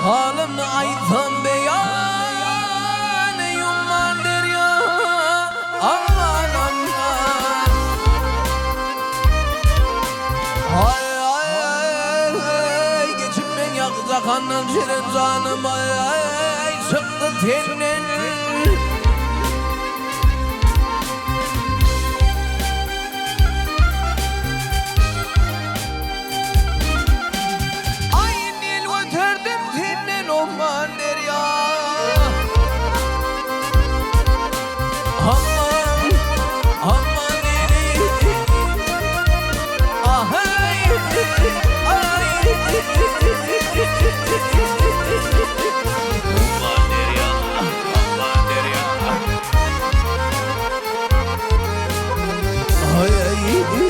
Halimni aytsam beyan yumman derya aman aman. Ay ay ay geçimmen yakzakandan şirin canım ay ay çıktı tenen. Aman derya aman aman ah ay ay aman derya ay ay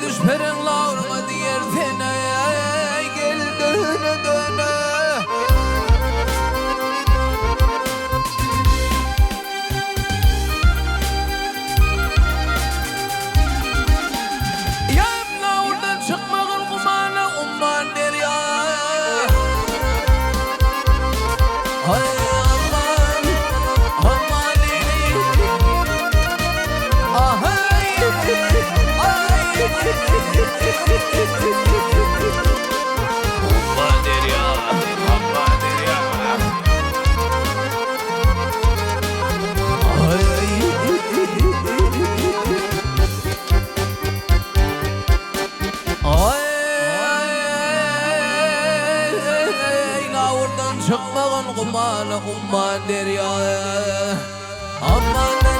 Düşperin lavruma diyersin ay gel döne döne. Yam lavrdan çıkmağın kumana umman derya. Ay aman aman ah ay aman derya aman derya ay ay lavurdan çıkmağın kumana kumman derya aman